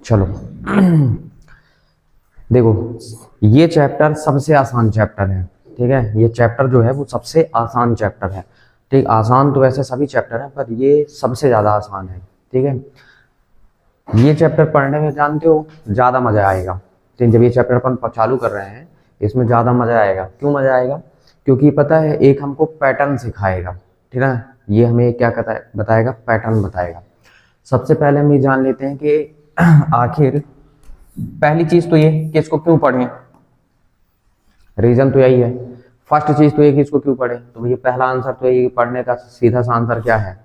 चलो देखो, ये चैप्टर सबसे आसान चैप्टर है, ठीक है। ये चैप्टर जो है वो सबसे आसान चैप्टर है, ठीक। आसान तो वैसे सभी चैप्टर हैं, पर ये सबसे ज़्यादा आसान है, ठीक है। ये चैप्टर पढ़ने में जानते हो ज़्यादा मज़ा आएगा, ठीक। जब ये चैप्टर अपन चालू कर रहे हैं इसमें ज़्यादा मज़ा आएगा। क्यों मज़ा आएगा? क्योंकि पता है एक हमको पैटर्न सिखाएगा, ठीक है। ये हमें क्या बताएगा? पैटर्न बताएगा। सबसे पहले हम ये जान लेते हैं कि आखिर पहली चीज तो ये कि इसको क्यों पढ़ें। रीजन तो यही है। फर्स्ट चीज तो ये कि इसको क्यों पढ़ें। तो भैया पहला आंसर तो यही, पढ़ने का सीधा सा आंसर क्या है?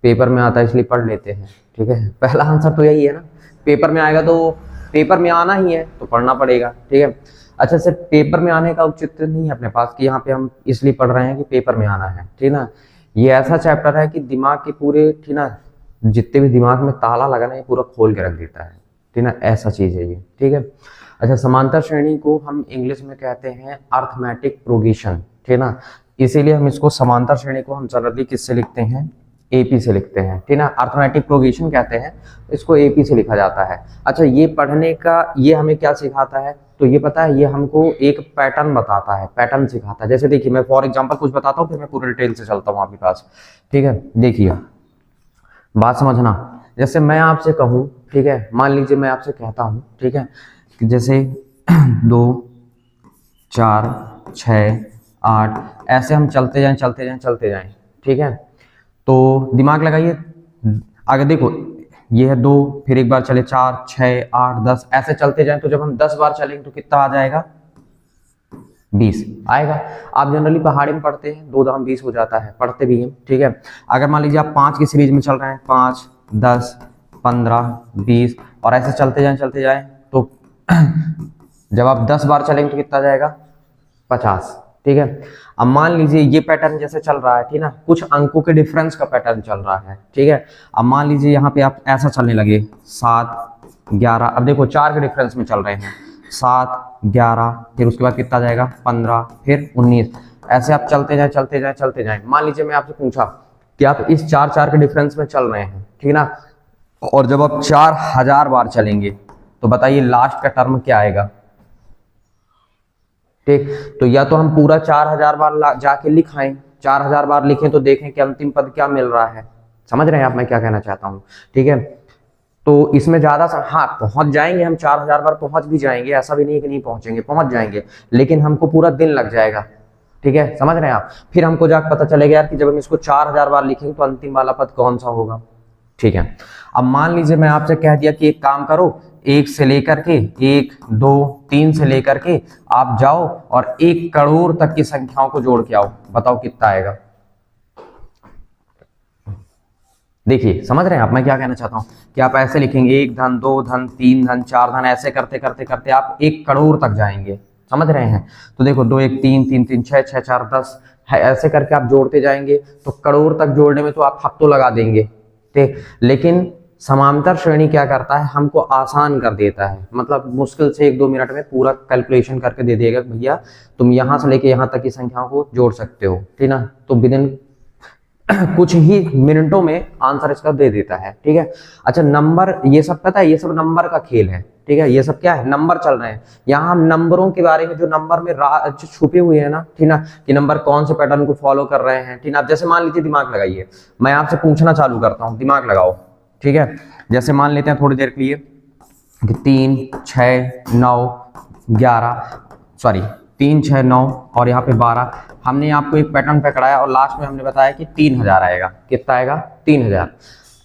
पेपर में आता है इसलिए पढ़ लेते हैं, ठीक है। पहला आंसर तो यही है ना, पेपर में आएगा तो पेपर में आना ही है तो पढ़ना पड़ेगा, ठीक है। अच्छा, सिर्फ पेपर में आने का औचित्य नहीं है अपने पास कि यहाँ पे हम इसलिए पढ़ रहे हैं कि पेपर में आना है, ठीक ना। ये ऐसा चैप्टर है कि दिमाग के पूरे, ठीक ना, जितने भी दिमाग में ताला लगा ना ये पूरा खोल के रख देता है, ठीक ना। ऐसा चीज है ये, ठीक है। अच्छा, समांतर श्रेणी को हम इंग्लिश में कहते हैं अर्थमेटिक प्रोग्रेशन, ठीक ना। इसीलिए हम इसको समांतर श्रेणी को हम जनरली किससे लिखते हैं? एपी से लिखते हैं, ठीक ना। अर्थमेटिक प्रोग्रेशन कहते हैं, इसको एपी से लिखा जाता है। अच्छा, ये पढ़ने का ये हमें क्या सिखाता है? तो ये पता है, ये हमको एक पैटर्न बताता है, पैटर्न सिखाता है। जैसे देखिए, मैं फॉर एग्जांपल कुछ बताता हूँ फिर मैं पूरे डिटेल से चलता हूँ आपके पास, ठीक है। देखिए, बात समझना। जैसे मैं आपसे कहूँ, ठीक है, मान लीजिए मैं आपसे कहता हूँ, ठीक है, कि जैसे 2 4 6 8 ऐसे हम चलते जाएं चलते जाएं चलते जाएं, ठीक है। तो दिमाग लगाइए, आगे देखो, ये है 2, फिर एक बार चले 4 6 8 10 ऐसे चलते जाएं। तो जब हम 10 बार चलेंगे तो कितना आ जाएगा? 20 आएगा। आप जनरली पहाड़ी में पढ़ते हैं, 2 दाम 20 हो जाता है, पढ़ते भी हैं, ठीक है। अगर मान लीजिए आप 5 की सीरीज में चल रहे हैं, 5 10 15 20 और ऐसे चलते जाएं तो जब आप 10 बार चलेंगे तो कितना जाएगा? 50, ठीक है। अब मान लीजिए ये पैटर्न जैसे चल रहा है, ठीक ना, कुछ अंकों के डिफरेंस का पैटर्न चल रहा है, ठीक है। अब मान लीजिए यहाँ पे आप ऐसा चलने लगे 7 11, अब देखो 4 के डिफरेंस में चल रहे हैं, 7 11, फिर उसके बाद कितना जाएगा? 15, फिर 19, ऐसे आप चलते जाएं। मान लीजिए मैं आपसे पूछा कि आप इस 4 के डिफरेंस में चल रहे हैं, ठीक ना, और जब आप 4000 बार चलेंगे तो बताइए लास्ट का टर्म क्या आएगा? ठीक, तो या तो हम पूरा 4000 बार जाके लिखाएं, 4000 बार लिखें तो देखें कि अंतिम पद क्या मिल रहा है। समझ रहे हैं आप मैं क्या कहना चाहता हूं, ठीक है। तो इसमें ज्यादा हाँ पहुंच जाएंगे हम, 4000 बार पहुंच भी जाएंगे, ऐसा भी नहीं है कि नहीं पहुंचेंगे, पहुंच जाएंगे, लेकिन हमको पूरा दिन लग जाएगा, ठीक है। समझ रहे हैं आप? फिर हमको जाकर पता चलेगा यार कि जब हम इसको 4000 बार लिखेंगे तो अंतिम वाला पद कौन सा होगा, ठीक है। अब मान लीजिए मैं आपसे कह दिया कि एक काम करो, 1 से लेकर के 1 2 3 से लेकर के आप जाओ और 1 करोड़ तक की संख्याओं को जोड़ के आओ, बताओ कितना आएगा? देखिए, समझ रहे हैं आप मैं क्या कहना चाहता हूं कि आप ऐसे लिखेंगे 1 धन 2 धन 3 धन 4 धन, ऐसे करते करते करते आप 1 करोड़ तक जाएंगे। समझ रहे हैं? तो देखो 2 1 3 3 3 6 6 4 10 है, ऐसे करके आप जोड़ते जाएंगे तो करोड़ तक जोड़ने में तो आप हफ्तों लगा देंगे, ठीक। लेकिन समांतर श्रेणी क्या करता है? हमको आसान कर देता है, मतलब मुश्किल से 1-2 मिनट में पूरा कैलकुलेशन करके दे देगा, भैया तुम यहां से लेके यहां तक की संख्याओं को जोड़ सकते हो, ठीक ना। तो विदिन कुछ ही मिनटों में आंसर इसका दे देता है, ठीक है। अच्छा, नंबर ये सब पता है, ये सब नंबर का खेल है, ठीक है। ये सब क्या है? नंबर चल रहे हैं। यहाँ हम नंबरों के बारे में, जो नंबर में जो छुपे हुए हैं ना, ठीक ना, कि नंबर कौन से पैटर्न को फॉलो कर रहे हैं, ठीक ना। अब जैसे मान लीजिए, दिमाग लगाइए, मैं आपसे पूछना चालू करता हूँ, दिमाग लगाओ, ठीक है। जैसे मान लेते हैं थोड़ी देर के लिए कि 3 6 9 11, सॉरी 3 6 9 और यहाँ पे 12, हमने आपको एक पैटर्न पकड़ाया और लास्ट में हमने बताया कि 3000 आएगा। कितना आएगा? 3000।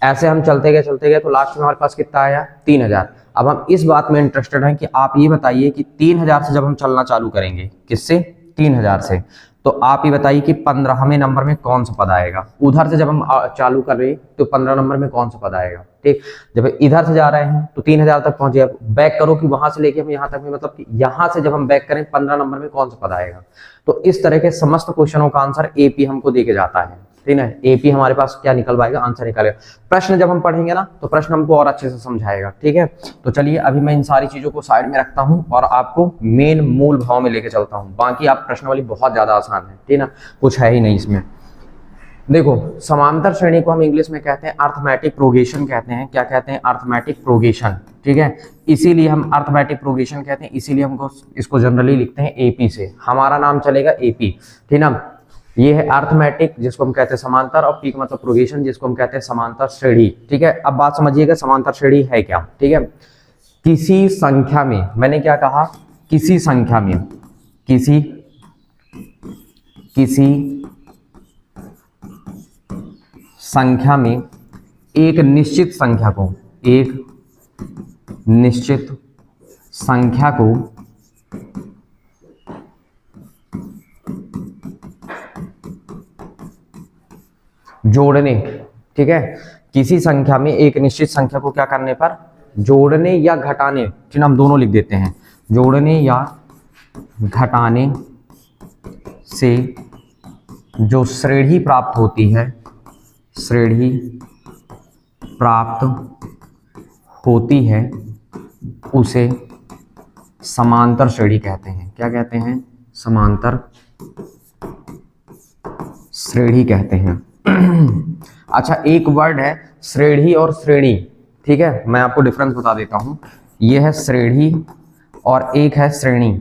ऐसे हम चलते गए तो लास्ट में हमारे पास कितना आया? 3000। अब हम इस बात में इंटरेस्टेड हैं कि आप ये बताइए कि 3000 से जब हम चलना चालू करेंगे, किससे? 3000 से, तो आप ये बताइए कि 15वें नंबर में कौन सा पद आएगा? उधर से जब हम चालू कर रहे हैं तो 15 नंबर में कौन सा पद आएगा, ठीक। जब इधर से जा रहे हैं तो 3000 तक पहुंचे, बैक करो कि वहां से लेके हम यहाँ तक में, मतलब कि यहाँ से जब हम बैक करें 15 नंबर में कौन सा पद आएगा। तो इस तरह के समस्त क्वेश्चनों का आंसर एपी हमको दे के जाता है, ठीक है। एपी हमारे पास क्या निकल पाएगा? आंसर निकालेगा। प्रश्न जब हम पढ़ेंगे ना तो प्रश्न हमको और अच्छे से समझाएगा, ठीक है। तो चलिए अभी मैं इन सारी चीजों को साइड में रखता हूं और आपको मेन मूल भाव में लेके चलता हूं। बाकी आप प्रश्नावली बहुत ज्यादा आसान है, ठीक है ना, कुछ है ही नहीं इसमें। देखो समांतर श्रेणी को हम इंग्लिश में कहते हैं अर्थमेटिक प्रोग्रेशन कहते हैं। क्या कहते हैं? Arithmetic progression. ठीक है, इसीलिए हम अर्थमेटिक प्रोग्रेशन कहते हैं, इसीलिए हमको इसको जनरली लिखते हैं एपी से, हमारा नाम चलेगा एपी। ठीक ना, ये है अर्थमेटिक जिसको हम कहते हैं समांतर, और पी का मतलब प्रोग्रेशन जिसको हम कहते हैं समांतर श्रेणी। ठीक है, अब बात समझिएगा समांतर श्रेणी है क्या। ठीक है, किसी संख्या में, मैंने क्या कहा, किसी संख्या में, किसी संख्या में एक निश्चित संख्या को, एक निश्चित संख्या को जोड़ने, ठीक है, किसी संख्या में एक निश्चित संख्या को क्या करने पर, जोड़ने या घटाने, ठीक, हम दोनों लिख देते हैं, जोड़ने या घटाने से जो श्रेणी प्राप्त होती है, श्रेणी प्राप्त होती है उसे समांतर श्रेणी कहते हैं। क्या कहते हैं? समांतर श्रेणी कहते हैं। अच्छा, एक वर्ड है श्रेणी और श्रेणी। ठीक है, मैं आपको डिफरेंस बता देता हूं। यह है श्रेणी और एक है श्रेणी,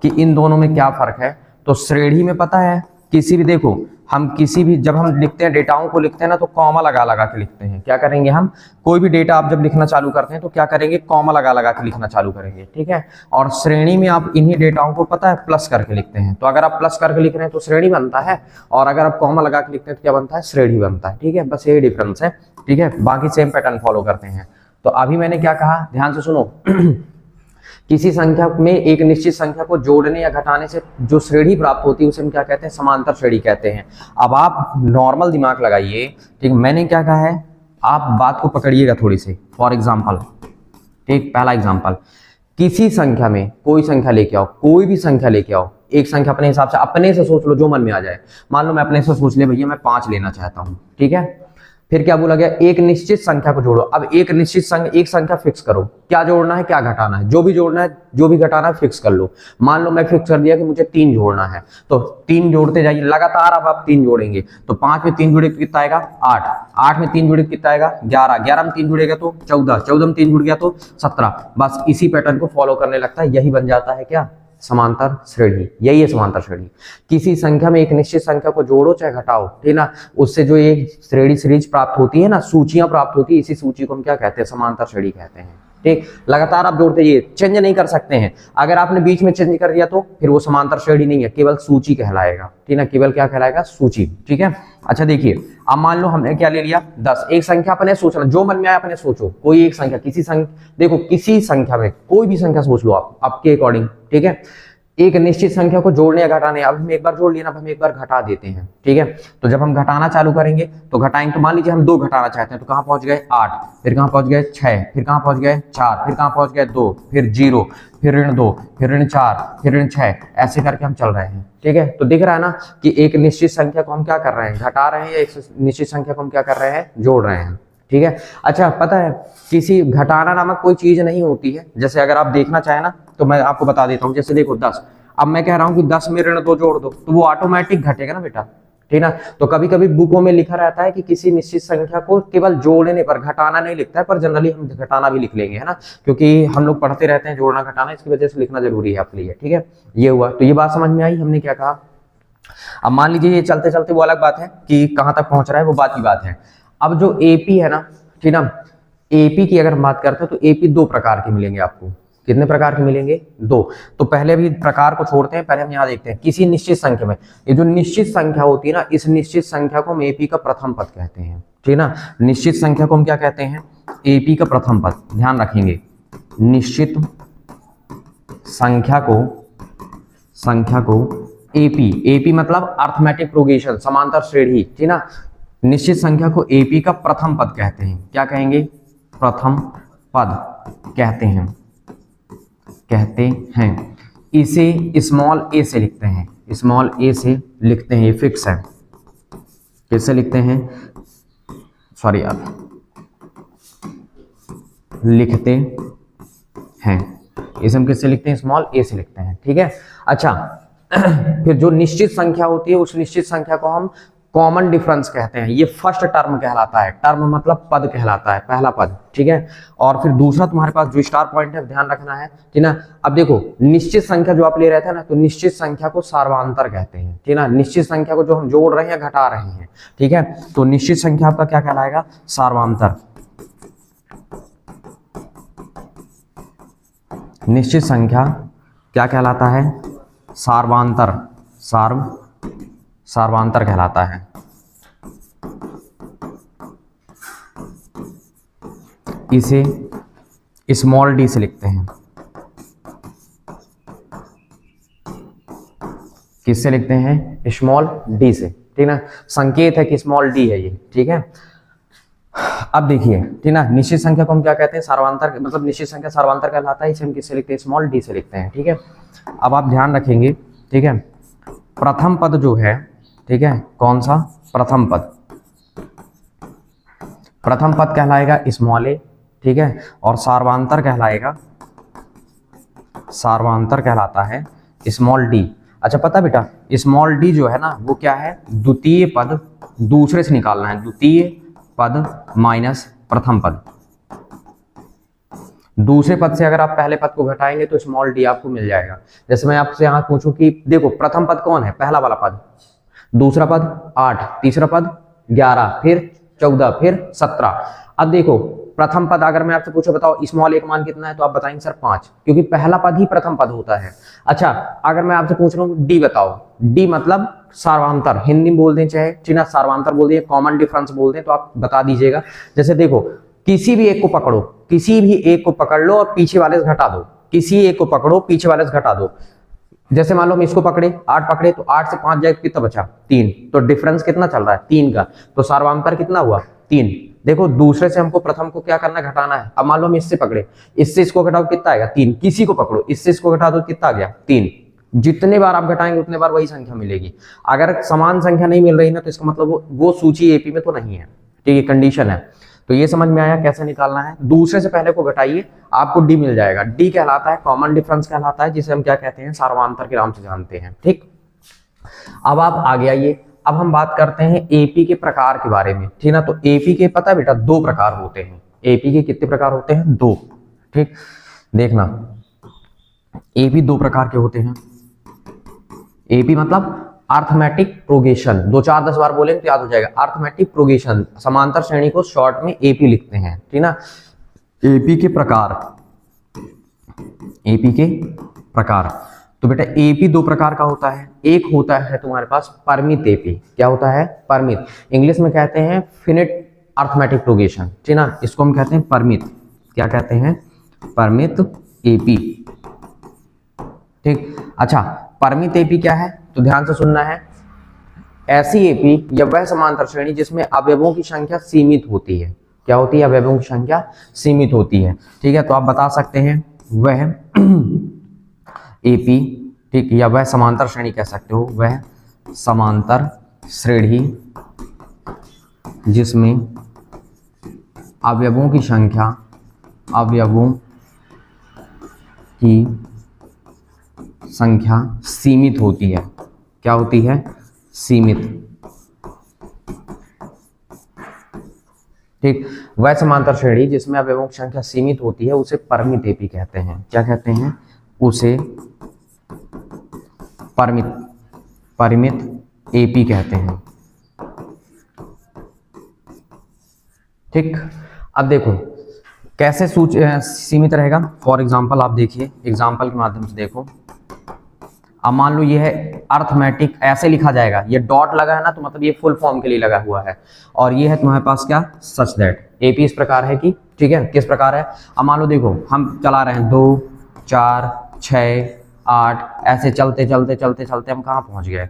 कि इन दोनों में क्या फर्क है। तो श्रेणी में पता है, किसी भी, देखो हम किसी भी, जब हम लिखते हैं डेटाओं को लिखते हैं ना, तो कॉमा लगा लगा के लिखते हैं। क्या करेंगे हम, कोई भी डेटा आप जब लिखना चालू करते हैं तो क्या करेंगे, कॉमा लगा लगा के लिखना चालू करेंगे। ठीक है, और श्रेणी में आप इन्हीं डेटाओं को पता है प्लस करके लिखते हैं। तो अगर आप प्लस करके लिख रहे हैं तो श्रेणी बनता है, और अगर आप कॉमा लगा के लिखते हैं तो क्या बनता है, श्रेणी बनता है। ठीक है, बस यही डिफरेंस है। ठीक है, बाकी सेम पैटर्न फॉलो करते हैं। तो अभी मैंने क्या कहा, ध्यान से सुनो। किसी संख्या में एक निश्चित संख्या को जोड़ने या घटाने से जो श्रेणी प्राप्त होती है उसे हम क्या कहते हैं, समांतर श्रेणी कहते हैं। अब आप नॉर्मल दिमाग लगाइए। ठीक, मैंने क्या कहा है, आप बात को पकड़िएगा थोड़ी सी। फॉर एग्जांपल, ठीक, पहला एग्जांपल, किसी संख्या में कोई संख्या लेके आओ, कोई भी संख्या लेके आओ, एक संख्या अपने हिसाब से, अपने से सोच लो जो मन में आ जाए। मान लो मैं अपने से सोच ले भैया मैं 5 लेना चाहता हूं। ठीक है, फिर क्या बोला गया, एक निश्चित संख्या को जोड़ो। अब एक निश्चित संख्या, एक संख्या फिक्स करो, क्या जोड़ना है क्या घटाना है, जो भी जोड़ना है जो भी घटाना है फिक्स कर लो। मान लो मैं फिक्स कर दिया कि मुझे 3 जोड़ना है, तो 3 जोड़ते जाइए लगातार। अब आप 3 जोड़ेंगे तो 5 में 3 जुड़े कितना आएगा, 8, 8 में 3 जुड़े कितना आएगा, 11, 11 में 3 जुड़ेगा तो 14, 14 में 3 जुड़ गया तो 17। बस इसी पैटर्न को फॉलो करने लगता है, यही बन जाता है क्या, समांतर श्रेणी। यही है समांतर श्रेणी। किसी संख्या में एक निश्चित संख्या को जोड़ो चाहे घटाओ, ठीक ना, उससे जो एक श्रेणी सीरीज प्राप्त होती है ना, सूचियां प्राप्त होती है, इसी सूची को हम क्या कहते हैं, समांतर श्रेणी कहते हैं। ठीक, लगातार आप जोड़ते जाइए, चेंज नहीं कर सकते हैं। अगर आपने बीच में चेंज कर दिया तो फिर वो समांतर श्रेणी नहीं है, केवल सूची कहलाएगा। ठीक ना, केवल क्या कहलाएगा, सूची। ठीक है, अच्छा देखिए, अब मान लो हमने क्या ले लिया, 10। एक संख्या अपने सोचना, जो मन में आया अपने सोचो, कोई एक संख्या, किसी संख्या, देखो किसी संख्या में कोई भी संख्या सोच लो आप आपके अकॉर्डिंग। ठीक है, एक निश्चित संख्या को जोड़ने या घटाने, अब हम एक बार जोड़ लिया ना, हम एक बार घटा देते हैं। ठीक है, तो जब हम घटाना चालू करेंगे तो घटाएंगे, तो मान लीजिए हम 2 घटाना चाहते हैं, तो कहां पहुंच गए, 8, फिर कहां पहुंच गए 6, फिर कहां पहुंच गए 4, फिर कहां पहुंच गए 2, फिर 0, फिर ऋण 2, फिर ऋण 4, फिर ऋण 6, ऐसे करके हम चल रहे हैं। ठीक है, तो दिख रहा है ना कि एक निश्चित संख्या को हम क्या कर रहे हैं, घटा रहे हैं, या एक निश्चित संख्या को हम क्या कर रहे हैं, जोड़ रहे हैं। ठीक है, अच्छा पता है, किसी घटाना नामक कोई चीज नहीं होती है। जैसे अगर आप देखना चाहें ना, तो मैं आपको बता देता हूं। जैसे देखो 10, अब मैं कह रहा हूं कि 10 में ऋण 2 जोड़ दो, तो वो ऑटोमेटिक घटेगा ना बेटा। ठीक ना, तो कभी कभी बुकों में लिखा रहता है कि किसी निश्चित संख्या को केवल जोड़ने पर, घटाना नहीं लिखता है, पर जनरली हम घटाना भी लिख लेंगे, है ना, क्योंकि हम लोग पढ़ते रहते हैं जोड़ना घटाना, इसकी वजह से लिखना जरूरी है आपके लिए। ठीक है, ये हुआ, तो ये बात समझ में आई, हमने क्या कहा। अब मान लीजिए ये चलते चलते वो अलग बात है कि कहां तक पहुंच रहा है, वो बात की बात है। अब जो एपी है ना, ठीक ना, एपी की अगर हम बात करते हैं तो एपी 2 प्रकार के मिलेंगे आपको। कितने प्रकार के मिलेंगे, 2। तो पहले भी प्रकार को छोड़ते हैं, पहले हम यहाँ देखते हैं किसी निश्चित संख्या में। ये जो निश्चित संख्या होती है ना, इस निश्चित संख्या को हम एपी का प्रथम पद कहते हैं। ठीक ना, निश्चित संख्या को हम क्या कहते हैं, एपी का प्रथम पद। ध्यान रखेंगे, निश्चित संख्या को एपी, एपी मतलब अर्थमेटिक प्रोग्रेशन, समांतर श्रेणी। ठीक ना, निश्चित संख्या को एपी का प्रथम पद कहते हैं। क्या कहेंगे, प्रथम पद कहते हैं, इसे स्मॉल ए से लिखते हैं, स्मॉल ए से लिखते हैं, ये फिक्स है। कैसे लिखते हैं, सॉरी यार, लिखते हैं, इसे हम किससे लिखते हैं, स्मॉल ए से लिखते हैं। ठीक है, अच्छा फिर जो निश्चित संख्या होती है उस निश्चित संख्या को हम कॉमन डिफरेंस कहते हैं। ये फर्स्ट टर्म कहलाता है, टर्म मतलब पद कहलाता है, पहला पद, ठीक है। और फिर दूसरा तुम्हारे पास जो स्टार पॉइंट है ध्यान रखना है, ठीक ना। अब देखो निश्चित संख्या जो आप ले रहे थे ना, तो निश्चित संख्या को सार्वधातर कहते हैं, ठीक ना। निश्चित संख्या को जो हम जोड़ रहे हैं घटा रहे हैं, ठीक है, तो निश्चित संख्या आपका क्या कहलाएगा, सार्वधातर। निश्चित संख्या क्या कहलाता है, सार्वधातर, सार्वधातर कहलाता है। इसे स्मॉल डी से लिखते हैं। किससे लिखते हैं, स्मॉल डी से, ठीक ना। संकेत है कि स्मॉल डी है ये, ठीक है। अब देखिए, ठीक ना, निश्चित संख्या को हम क्या कहते हैं, सार्वधातर, मतलब निश्चित संख्या सार्वधातर कहलाता है, इसे हम किससे लिखते हैं, स्मॉल डी से लिखते हैं, ठीक है। अब आप ध्यान रखेंगे, ठीक है, प्रथम पद जो है, ठीक है, कौन सा, प्रथम पद, प्रथम पद कहलाएगा स्मॉल ए, ठीक है, और सार्वधातर कहलाएगा, सार्वधातर कहलाता है स्मॉल डी। अच्छा पता बेटा, स्मॉल डी जो है ना वो क्या है, द्वितीय पद दूसरे से निकालना है, द्वितीय पद माइनस प्रथम पद। दूसरे पद से अगर आप पहले पद को घटाएंगे तो स्मॉल डी आपको मिल जाएगा। जैसे मैं आपसे यहाँ पूछूं कि देखो प्रथम पद कौन है, पहला वाला पद, दूसरा पद 8, तीसरा पद 11, फिर 14, फिर 17। अब देखो प्रथम पद अगर मैं आपसे पूछूं बताओ स्मॉल ए का मान कितना है, तो आप बताएंगे सर 5, क्योंकि पहला पद ही प्रथम पद होता है। अच्छा अगर मैं आपसे पूछ रहा हूँ डी बताओ, डी मतलब सार्वधातर, हिंदी में बोल दें चाहे चीना सार्वधातर बोल दें, कॉमन डिफरेंस बोल दें, तो आप बता दीजिएगा। जैसे देखो किसी भी एक को पकड़ो, किसी भी एक को पकड़ लो और पीछे वाले से घटा दो, किसी एक को पकड़ो पीछे वाले से घटा दो। जैसे मान लो हम इसको पकड़े 8 पकड़े, तो 8 से 5 जाएगा कितना बचा, 3, तो डिफरेंस कितना चल रहा है 3 का, तो सार्वधातर कितना हुआ 3। देखो दूसरे से हमको प्रथम को क्या करना है, घटाना है। अब मान लो हम इससे पकड़े, इससे इसको घटाओ कितना आएगा 3, किसी को पकड़ो इससे इसको घटा दो कितना आ गया 3। जितने बार आप घटाएंगे उतने बार वही संख्या मिलेगी। अगर समान संख्या नहीं मिल रही ना तो इसका मतलब वो सूची एपी में तो नहीं है, ठीक है, कंडीशन है। तो ये समझ में आया कैसे निकालना है, दूसरे से पहले को घटाइए आपको डी मिल जाएगा। डी कहलाता है कॉमन डिफरेंस कहलाता है, जिसे हम क्या कहते हैं, सार्वधातर के नाम से जानते हैं, ठीक। अब आप आगे आइए, अब हम बात करते हैं एपी के प्रकार के बारे में, ठीक ना। तो एपी के पता है बेटा 2 प्रकार होते हैं, एपी के कितने प्रकार होते हैं, 2, ठीक। देखना एपी 2 प्रकार के होते हैं। एपी मतलब अर्थमेटिक प्रोग्रेशन, 2 4 10 बार बोलेंगे तो याद हो जाएगा। अर्थमेटिक प्रोग्रेशन, समांतर श्रेणी को शॉर्ट में एपी लिखते हैं, ठीक ना। एपी के प्रकार, एपी के प्रकार, तो बेटा एपी 2 प्रकार का होता है। एक होता है तुम्हारे पास परमित एपी, क्या होता है, परमित, इंग्लिश में कहते हैं फिनिट अर्थमेटिक प्रोग्रेशन, ठीक ना, इसको हम कहते हैं परमित, क्या कहते हैं, परमित एपी, ठीक। अच्छा परमित एपी क्या है, तो ध्यान से सुनना है, ऐसी एपी या वह समांतर श्रेणी जिसमें अवयवों की संख्या सीमित होती है, क्या होती है, अवयवों की संख्या सीमित होती है, ठीक है। तो आप बता सकते हैं वह एपी, ठीक, या वह समांतर श्रेणी कह सकते हो, वह समांतर श्रेणी जिसमें अवयवों की संख्या, अवयवों की संख्या सीमित होती है, क्या होती है, सीमित, ठीक। वह समांतर श्रेणी जिसमें अवयवों की संख्या सीमित होती है उसे परमित एपी कहते हैं, क्या कहते हैं, उसे परिमित एपी कहते हैं, ठीक। अब देखो कैसे सीमित रहेगा, फॉर एग्जांपल आप देखिए, एग्जांपल के माध्यम से देखो। अब मान लो ये है अर्थमेटिक, ऐसे लिखा जाएगा, ये डॉट लगा है ना तो मतलब ये फुल फॉर्म के लिए लगा हुआ है, और ये है तुम्हारे पास क्या, सच दैट। एपी इस प्रकार है कि, ठीक है, किस प्रकार है। अब मान लो देखो हम चला रहे हैं 2 4 6 8, ऐसे चलते चलते चलते चलते हम कहाँ पहुंच गए,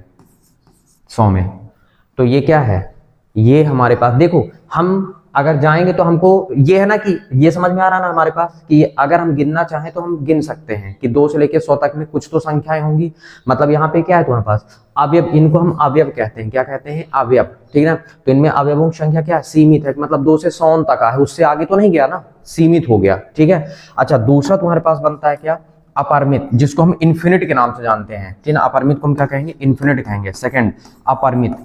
100 में। तो ये क्या है, ये हमारे पास देखो, हम अगर जाएंगे तो हमको ये है ना कि ये समझ में आ रहा ना हमारे पास कि अगर हम गिनना चाहें तो हम गिन सकते हैं कि 2 से लेकर 100 तक में कुछ तो संख्याएं होंगी। मतलब यहाँ पे क्या है तुम्हारे पास, अवयव, इनको हम अवयव कहते हैं, क्या कहते हैं, अवयव, ठीक है ना। तो इनमें अवयवों की संख्या क्या है, सीमित है, मतलब 2 से 100 तक है, उससे आगे तो नहीं गया ना, सीमित हो गया, ठीक है। अच्छा दूसरा तुम्हारे पास बनता है क्या, अपरिमित, जिसको हम इन्फिनिट के नाम से जानते हैं, ठीक है। अपरिमित को हम क्या कहेंगे? इन्फिनिट कहेंगे। सेकंड अपरिमित,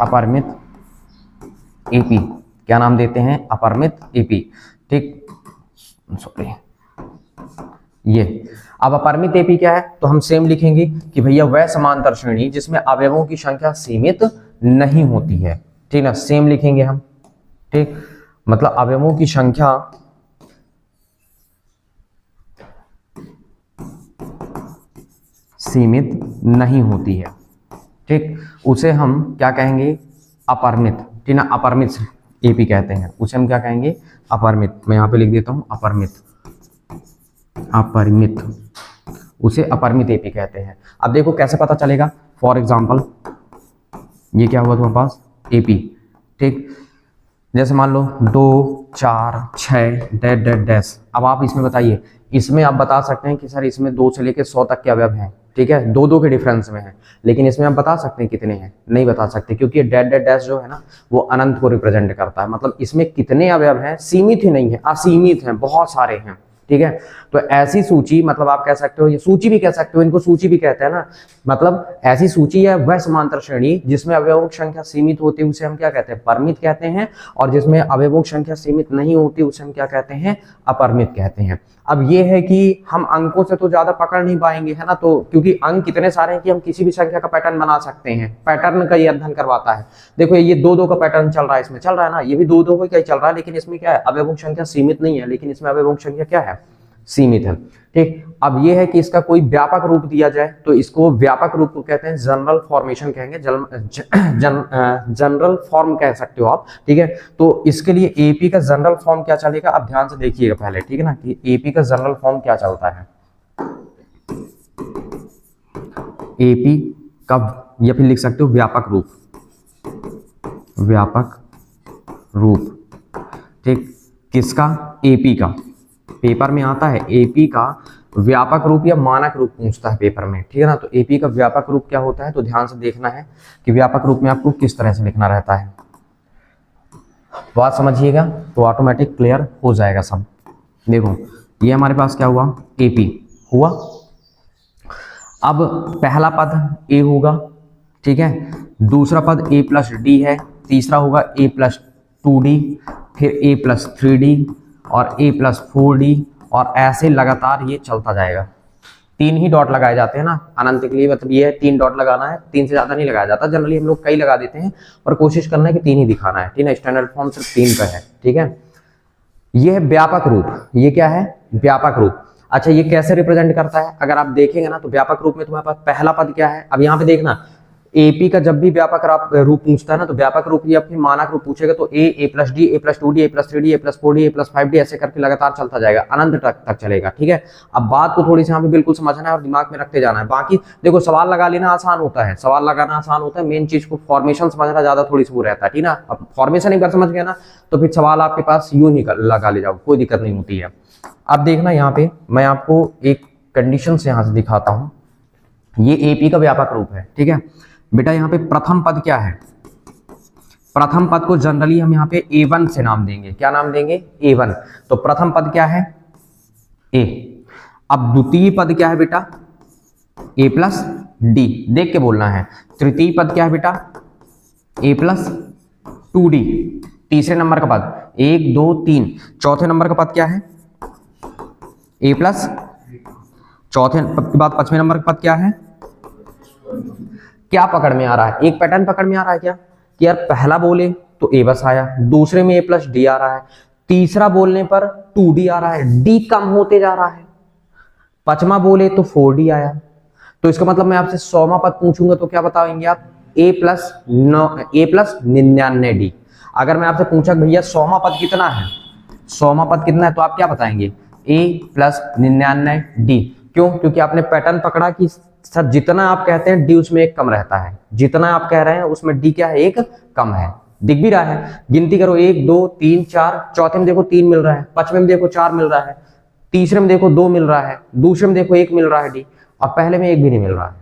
अपरिमित एपी, क्या नाम देते हैं? अपरिमित एपी, ठीक, सॉरी ये। अब अपरिमित एपी क्या है? तो हम सेम लिखेंगे कि भैया वह समांतर श्रेणी जिसमें अवयवों की संख्या सीमित नहीं होती है, ठीक ना, सेम लिखेंगे हम, ठीक, मतलब अवयवों की संख्या सीमित नहीं होती है, ठीक, उसे हम क्या कहेंगे? अपरिमित, ठीक ना, अपरिमित एपी कहते हैं, उसे हम क्या कहेंगे? अपरिमित। मैं यहां पे लिख देता हूं अपरिमित, अपरिमित, उसे अपरिमित एपी कहते हैं। अब देखो कैसे पता चलेगा? फॉर एग्जांपल ये क्या हुआ तुम्हारे पास? एपी, ठीक, जैसे मान लो 2 4 6 डैश डैश डैश। अब आप इसमें बताइए, इसमें आप बता सकते हैं कि सर इसमें 2 से लेकर 100 तक के अवयव हैं, ठीक है, 2 2 के डिफरेंस में है, लेकिन इसमें आप बता सकते हैं कितने हैं? नहीं बता सकते, क्योंकि ये डैश डैश डैश जो है ना वो अनंत को रिप्रेजेंट करता है, मतलब इसमें कितने अवयव हैं? सीमित ही नहीं है, असीमित हैं, बहुत सारे हैं, ठीक है। तो ऐसी सूची, मतलब आप कह सकते हो, ये सूची भी कह सकते हो, इनको सूची भी कहते हैं ना, मतलब ऐसी सूची है वह समांतर श्रेणी जिसमें अवयवों की संख्या सीमित होती है उसे हम क्या कहते हैं? परिमित कहते हैं, और जिसमें अवयवों की संख्या सीमित नहीं होती उसे हम क्या कहते हैं? अपरिमित कहते हैं। अब ये है कि हम अंकों से तो ज्यादा पकड़ नहीं पाएंगे, है ना, तो क्योंकि अंक कितने सारे हैं कि हम किसी भी संख्या का पैटर्न बना सकते हैं, पैटर्न का ये अध्ययन करवाता है। देखो ये 2 2 का पैटर्न चल रहा है, इसमें चल रहा है ना, ये भी 2 2 का क्या चल रहा है, लेकिन इसमें क्या है? अवयवों की संख्या सीमित नहीं है, लेकिन इसमें अवयवों की संख्या क्या है? सीमित है, ठीक। अब ये है कि इसका कोई व्यापक रूप दिया जाए तो इसको व्यापक रूप को कहते हैं जनरल फॉर्मेशन कहेंगे, जनरल फॉर्म कह सकते हो आप, ठीक है। तो इसके लिए एपी का जनरल फॉर्म क्या चलेगा? आप ध्यान से देखिएगा पहले, ठीक है ना, कि एपी का जनरल फॉर्म क्या चलता है। एपी का, या फिर लिख सकते हो व्यापक रूप, व्यापक रूप, ठीक, किसका? एपी का। पेपर में आता है एपी का व्यापक रूप या मानक रूप पूछता है पेपर में, ठीक है ना। तो एपी का व्यापक रूप क्या होता है? तो ध्यान से देखना है कि व्यापक रूप में आपको किस तरह से लिखना रहता है, बात समझिएगा तो ऑटोमेटिक क्लियर हो जाएगा सब। देखो ये हमारे पास क्या हुआ? एपी हुआ। अब पहला पद ए होगा, ठीक है, दूसरा पद ए प्लस डी है, तीसरा होगा ए प्लस 2d, फिर ए प्लस 3d और ए प्लस 4d, और ऐसे लगातार ये चलता जाएगा। 3 ही डॉट लगाए जाते हैं ना अनंत के लिए, मतलब ये है 3 डॉट लगाना है, 3 से ज्यादा नहीं लगाया जाता, जनरली हम लोग कई लगा देते हैं, और कोशिश करना है कि 3 ही दिखाना है, ठीक है। स्टैंडर्ड फॉर्म सिर्फ 3 का है, ठीक है। ये है व्यापक रूप, ये क्या है? व्यापक रूप। अच्छा ये कैसे रिप्रेजेंट करता है? अगर आप देखेंगे ना तो व्यापक रूप में तुम्हारे पास पहला पद क्या है? अब यहाँ पे देखना, एपी का जब भी व्यापक रूप पूछता है ना तो व्यापक रूप या फिर मानक रूप पूछेगा तो ए प्लस डी, ए प्लस 2d, ए प्लस 3d, ए प्लस 4d, ए प्लस 5d, ऐसे करके लगातार चलता जाएगा, अनंत तक चलेगा, ठीक है। अब बात को थोड़ी सी यहाँ पे बिल्कुल समझना है और दिमाग में रखते जाना है। बाकी देखो सवाल लगा लेना आसान होता है, सवाल लगाना आसान होता है, मेन चीज को फॉर्मेशन समझना ज्यादा थोड़ी सी वो रहता है, ठीक ना। अब फॉर्मेशन एक बार समझ गया ना तो फिर सवाल आपके पास यूं ही लगा ले जाओ, कोई दिक्कत नहीं होती है। अब देखना यहाँ पे मैं आपको एक कंडीशन से यहाँ से दिखाता हूँ, ये एपी का व्यापक रूप है, ठीक है बेटा। यहाँ पे प्रथम पद क्या है? प्रथम पद को जनरली हम यहाँ पे A1 से नाम देंगे, क्या नाम देंगे? A1। तो प्रथम पद क्या है? A। अब द्वितीय पद क्या है बेटा? A प्लस D, देख के बोलना है। तृतीय पद क्या है बेटा? A plus 2D। तीसरे नंबर का पद 1 2 3। चौथे नंबर का पद क्या है? A प्लस, चौथे पद के बाद 5वें नंबर का पद क्या है? क्या पकड़ में आ रहा है? एक पैटर्न पकड़ में आ रहा है क्या कि यार पहला बोले तो ए बस आया, दूसरे में ए प्लस डी आ रहा है, तीसरा बोलने पर 2d आ रहा है, डी कम होते जा रहा है, पांचवा बोले तो 4d आया। तो इसका मतलब मैं आपसे 100वां पद पूछूंगा तो क्या बताएंगे आप? ए प्लस 99d। अगर मैं आपसे पूछा भैया 100वां पद कितना है, 100वां पद कितना है, तो आप क्या बताएंगे? ए प्लस 99d। क्यों? क्योंकि आपने पैटर्न पकड़ा कि सर जितना आप कहते हैं डी उसमें एक कम रहता है, जितना आप कह रहे हैं उसमें डी क्या है? एक कम है, दिख भी रहा है। गिनती करो 1 2 3 4, चौथे में देखो 3 मिल रहा है, पांचवें में देखो 4 मिल रहा है, तीसरे में देखो 2 मिल रहा है, दूसरे में देखो 1 मिल रहा है डी, और पहले में 1 भी नहीं मिल रहा है,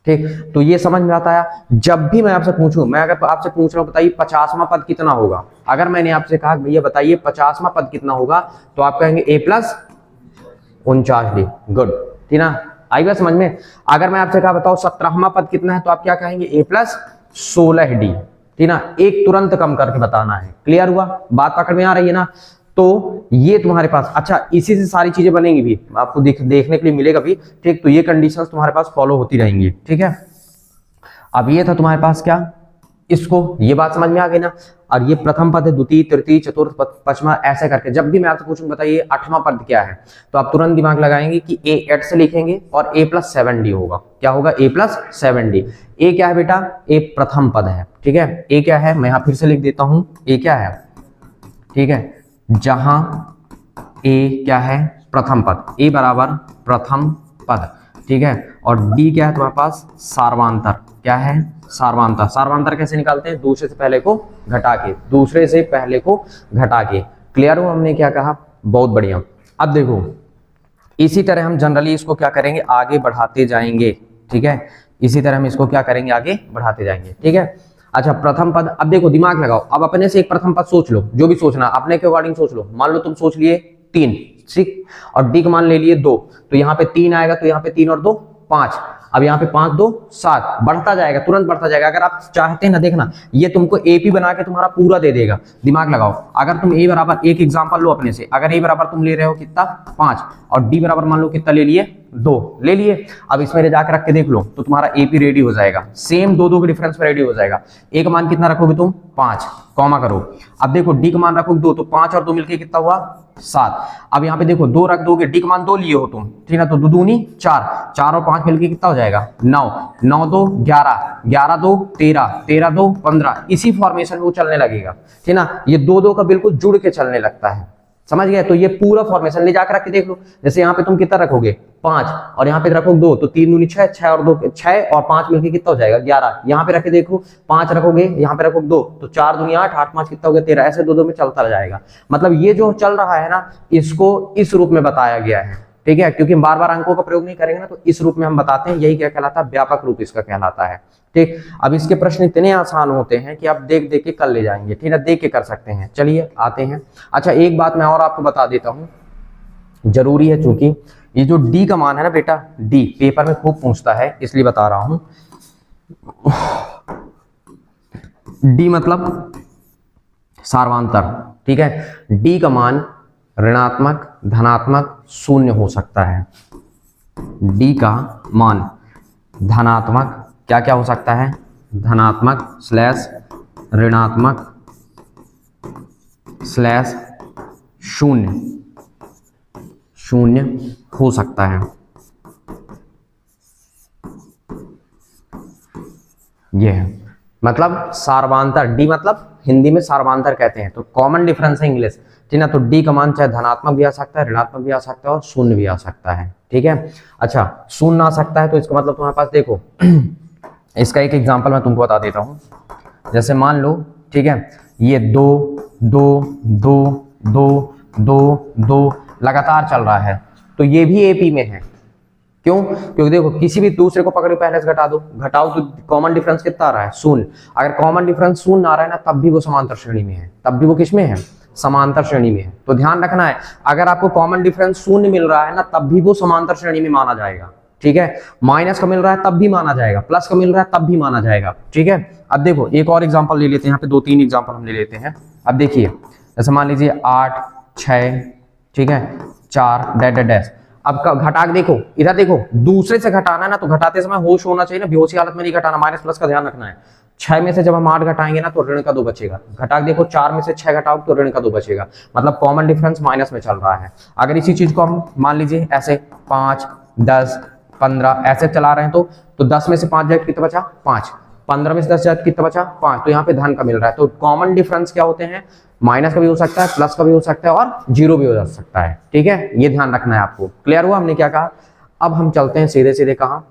ठीक। तो ये समझ में आता है। जब भी मैं आपसे पूछूं, मैं अगर आपसे पूछ रहा हूं बताइए 50वां पद कितना होगा, अगर मैंने आपसे कहा भैया बताइए 50वां पद कितना होगा, तो आप कहेंगे ए प्लस, 49D। गुड, ठीक ना, आई बात समझ में। अगर मैं आपसे कहा बताओ 17वां पद कितना है, तो आप क्या कहेंगे A + 16D, ठीक ना, एक तुरंत कम करके बताना है। क्लियर हुआ, बात पकड़ में आ रही है ना। तो ये तुम्हारे पास, अच्छा इसी से सारी चीजें बनेंगी भी, आपको देखने के लिए मिलेगा भी, ठीक। तो ये कंडीशंस तुम्हारे पास फॉलो होती रहेंगी, ठीक है। अब ये था तुम्हारे पास क्या, इसको, ये बात समझ में आ गई ना। और ये प्रथम पद है, द्वितीय, तृतीय, चतुर्थ, पंचमा, ऐसे करके जब भी मैं आपसे पूछूं बताइए 8वां पद क्या है, तो आप तुरंत दिमाग लगाएंगे कि A 8 से लिखेंगे और A + 7D होगा। क्या होगा, A + 7D। A क्या है बेटा, A प्रथम पद है, ठीक है। A क्या है, मैं यहां फिर से लिख देता हूं, A क्या है, ठीक है, जहां A क्या है, प्रथम पद, A बराबर प्रथम पद, ठीक है। और D क्या है तुम्हारे पास, सार्वांतर। क्या है, सार्वांतर। सार्वांतर कैसे निकालते हैं, दूसरे से पहले को घटा के, दूसरे से पहले को घटा के। क्लियर हो, हमने क्या कहा, बहुत बढ़िया। अब देखो इसी तरह हम जनरली इसको क्या करेंगे, आगे बढ़ाते जाएंगे, ठीक है। इसी तरह हम इसको क्या करेंगे, आगे बढ़ाते जाएंगे, ठीक है। अच्छा प्रथम पद, अब देखो दिमाग लगाओ, अब अपने से एक प्रथम पद सोच लो, जो भी सोचना अपने के अकॉर्डिंग सोच लो। मान लो तुम सोच लिए 3, ठीक, और डी का मान ले लिए 2, तो यहाँ पे 3 आएगा, तो यहाँ पे 3 और 2 5। अब यहाँ पे 5 2 7, बढ़ता जाएगा, तुरंत बढ़ता जाएगा। अगर आप चाहते हैं ना, देखना ये तुमको एपी बना के तुम्हारा पूरा दे देगा। दिमाग लगाओ, अगर तुम ए बराबर, एक एग्जांपल लो अपने से, अगर ए बराबर तुम ले रहे हो कितना 5, और डी बराबर मान लो कितना ले लिए 2 ले लिए। अब इसमें ले जाकर रख के देख लो तो तुम्हारा एपी रेडी हो जाएगा, सेम 2 2 के डिफरेंस में रेडी हो जाएगा। ए का मान कितना रखोगे तुम 5, कॉमा करो। अब देखो डी का मान रखोगे 2, तो 5 और 2 मिलके कितना हुआ 7। अब यहाँ पे देखो 2 रख दोगे, डी का मान 2 लिए हो तुम, ठीक है, तो 2 दूनी 4, 4 और 5 मिलके कितना हो जाएगा 9, 9 2 11, 11 2 13, 13 2 15। इसी फॉर्मेशन में वो चलने लगेगा, ठीक ना। ये 2 2 का बिल्कुल जुड़ के चलने लगता है, समझ गए। तो ये पूरा फॉर्मेशन ले जाकर रख के देख लो। जैसे यहाँ पे तुम कितना रखोगे 5, और यहाँ पे रखोगे 2, तो 3 दूनी 6, 6 और 2 6 और 5 मिलके कितना हो जाएगा 11। यहाँ पे रख के देखो 5 रखोगे, यहाँ पे रखोगे 2, तो 4 दूनी 8, 8 5 कितना हो गया 13। ऐसे 2 2 में चलता जाएगा। मतलब ये जो चल रहा है ना, इसको इस रूप में बताया गया है, ठीक है, क्योंकि बार बार अंकों का प्रयोग नहीं करेंगे ना, तो इस रूप में हम बताते हैं। यही क्या कहलाता है, व्यापक रूप इसका कहलाता है, ठीक। अब इसके प्रश्न इतने आसान होते हैं कि आप देख देख के कर ले जाएंगे, ठीक है, देख के कर सकते हैं। चलिए आते हैं। अच्छा एक बात मैं और आपको बता देता हूं, जरूरी है, चूंकि ये जो डी का मान है ना बेटा, डी पेपर में खूब पूछता है, इसलिए बता रहा हूं। डी मतलब सार्वांतर, ठीक है। डी का मान ऋणात्मक, धनात्मक, शून्य हो सकता है। डी का मान धनात्मक, क्या क्या हो सकता है, धनात्मक स्लैश ऋणात्मक स्लैश शून्य, शून्य हो सकता है। ये है मतलब सार्वांतर। डी मतलब हिंदी में सार्वांतर कहते हैं, तो कॉमन डिफरेंस है इंग्लिश, ठीक ना। तो डी का मान चाहे धनात्मक भी आ सकता है, ऋणात्मक भी आ सकता है, और शून्य भी आ सकता है, ठीक है। अच्छा शून्य आ सकता है, तो इसका मतलब तुम्हारे पास देखो इसका एक एग्जांपल मैं तुमको बता देता हूं। जैसे मान लो, ठीक है, ये 2 2 2 2 2 2 लगातार चल रहा है, तो ये भी एपी में है। क्यों, क्योंकि देखो किसी भी दूसरे को पकड़ के पहले से घटा दो, घटाओ तो कॉमन डिफरेंस कितना आ रहा है 0। अगर कॉमन डिफरेंस 0 आ रहा है ना, तब भी वो समांतर श्रेणी में है, तब भी वो किस में है, समांतर श्रेणी में है। तो ध्यान रखना है, अगर आपको कॉमन डिफरेंस 0 मिल रहा है ना, तब भी वो समांतर श्रेणी में माना जाएगा, ठीक है। माइनस का मिल रहा है तब भी माना जाएगा, प्लस का मिल रहा है तब भी माना जाएगा, ठीक है। अब देखो एक और एग्जांपल ले लेते हैं, यहाँ पे 2-3 एग्जांपल हम ले लेते हैं। अब देखिए जैसे मान लीजिए 8 6, ठीक है, 4 डैश डैश। अब घटा के देखो, इधर देखो, दूसरे से घटाना है ना, तो घटाते समय होश होना चाहिए ना, बेहोशी हालत में नहीं घटाना, माइनस प्लस का ध्यान रखना है। 6 में से जब हम 8 घटाएंगे ना, तो ऋण का 2 बचेगा। घटा के देखो 4 में से 6 घटाओ तो ऋण का 2 बचेगा, मतलब कॉमन डिफरेंस माइनस में चल रहा है। अगर इसी चीज को हम मान लीजिए ऐसे 5 10 15 ऐसे चला रहे हैं, तो 10 में से 5 जाए कितना बचा 5, 15 में से 10 जाए कितना बचा 5, तो यहाँ पे धन का मिल रहा है। तो कॉमन डिफरेंस क्या होते हैं, माइनस का भी हो सकता है, प्लस का भी हो सकता है, और जीरो भी हो सकता है, ठीक है। ये ध्यान रखना है आपको। क्लियर हुआ हमने क्या कहा। अब हम चलते हैं सीधे सीधे कहाँ,